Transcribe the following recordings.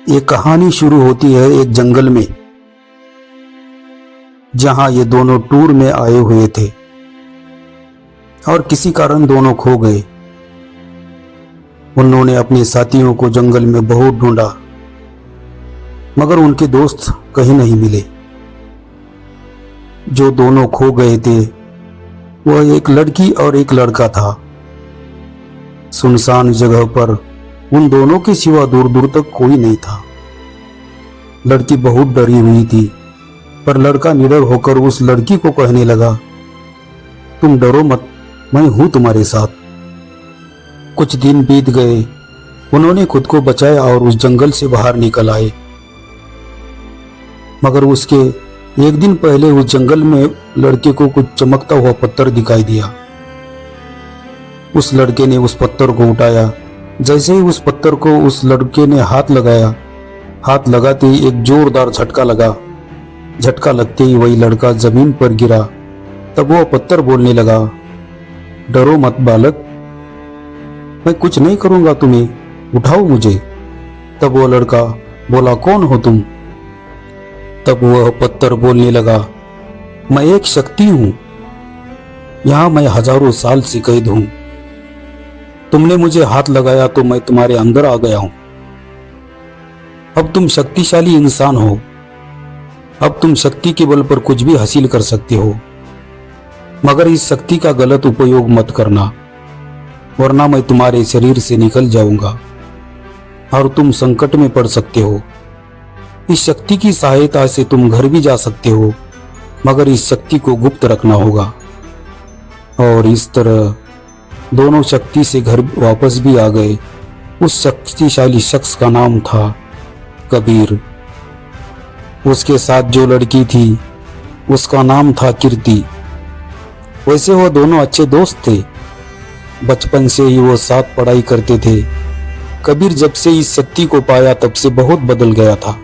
ये कहानी शुरू होती है एक जंगल में, जहां ये दोनों टूर में आए हुए थे और किसी कारण दोनों खो गए। उन्होंने अपने साथियों को जंगल में बहुत ढूंढा, मगर उनके दोस्त कहीं नहीं मिले। जो दोनों खो गए थे वह एक लड़की और एक लड़का था। सुनसान जगह पर उन दोनों के सिवा दूर दूर तक कोई नहीं था। लड़की बहुत डरी हुई थी, पर लड़का निडर होकर उस लड़की को कहने लगा, तुम डरो मत, मैं हूं तुम्हारे साथ। कुछ दिन बीत गए। उन्होंने खुद को बचाया और उस जंगल से बाहर निकल आए। मगर उसके एक दिन पहले उस जंगल में लड़के को कुछ चमकता हुआ पत्थर दिखाई दिया। उस लड़के ने उस पत्थर को उठाया। जैसे ही उस पत्थर को उस लड़के ने हाथ लगाया, हाथ लगाते ही एक जोरदार झटका लगा। झटका लगते ही वही लड़का जमीन पर गिरा। तब वह पत्थर बोलने लगा, डरो मत बालक, मैं कुछ नहीं करूंगा तुम्हें, उठाओ मुझे। तब वह लड़का बोला, कौन हो तुम? तब वह पत्थर बोलने लगा, मैं एक शक्ति हूं, यहां मैं हजारों साल से कैद हूं। तुमने मुझे हाथ लगाया तो मैं तुम्हारे अंदर आ गया हूं। अब तुम शक्तिशाली इंसान हो। अब तुम शक्ति के बल पर कुछ भी हासिल कर सकते हो, मगर इस शक्ति का गलत उपयोग मत करना, वरना मैं तुम्हारे शरीर से निकल जाऊंगा और तुम संकट में पड़ सकते हो। इस शक्ति की सहायता से तुम घर भी जा सकते हो, मगर इस शक्ति को गुप्त रखना होगा। और इस तरह दोनों शक्ति से घर वापस भी आ गए। उस शक्तिशाली शख्स का नाम था कबीर। उसके साथ जो लड़की थी उसका नाम था कीर्ति। वैसे वो दोनों अच्छे दोस्त थे। बचपन से ही वो साथ पढ़ाई करते थे। कबीर जब से इस शक्ति को पाया तब से बहुत बदल गया था।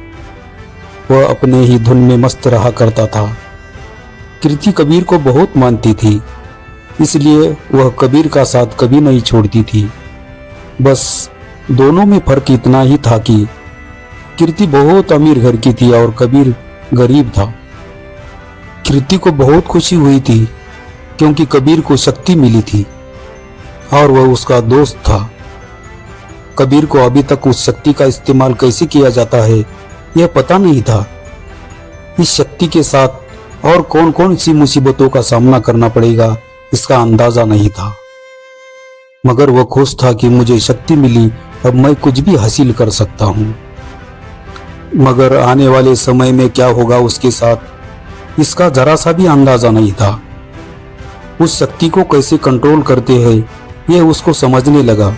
वह अपने ही धुन में मस्त रहा करता था। कीर्ति कबीर को बहुत मानती थी, इसलिए वह कबीर का साथ कभी नहीं छोड़ती थी। बस दोनों में फर्क इतना ही था कि कीर्ति बहुत अमीर घर की थी और कबीर गरीब था। कीर्ति को बहुत खुशी हुई थी क्योंकि कबीर को शक्ति मिली थी और वह उसका दोस्त था। कबीर को अभी तक उस शक्ति का इस्तेमाल कैसे किया जाता है यह पता नहीं था। इस शक्ति के साथ और कौन कौन सी मुसीबतों का सामना करना पड़ेगा इसका अंदाजा नहीं था, मगर वह खुश था कि मुझे शक्ति मिली, अब मैं कुछ भी हासिल कर सकता हूं। मगर आने वाले समय में क्या होगा उसके साथ, इसका जरा सा भी अंदाजा नहीं था। उस शक्ति को कैसे कंट्रोल करते हैं यह उसको समझने लगा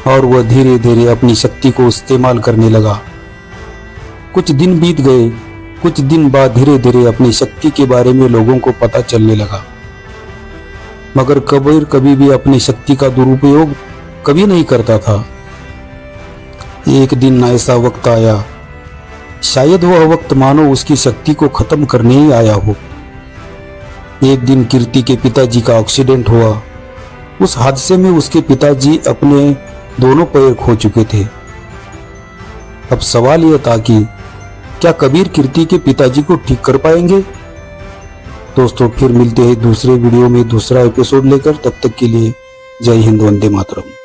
और वह धीरे धीरे अपनी शक्ति को इस्तेमाल करने लगा। कुछ दिन बीत गए। कुछ दिन बाद धीरे धीरे अपनी शक्ति के बारे में लोगों को पता चलने लगा, मगर कबीर कभी भी अपनी शक्ति का दुरुपयोग कभी नहीं करता था। एक दिन ऐसा वक्त आया, शायद वह वक्त मानो उसकी शक्ति को खत्म करने ही आया हो। एक दिन कीर्ति के पिताजी का एक्सीडेंट हुआ। उस हादसे में उसके पिताजी अपने दोनों पैर खो चुके थे। अब सवाल यह था कि क्या कबीर कीर्ति के पिताजी को ठीक कर पाएंगे? दोस्तों, फिर मिलते हैं दूसरे वीडियो में दूसरा एपिसोड लेकर। तब तक के लिए जय हिंद, वंदे मातरम।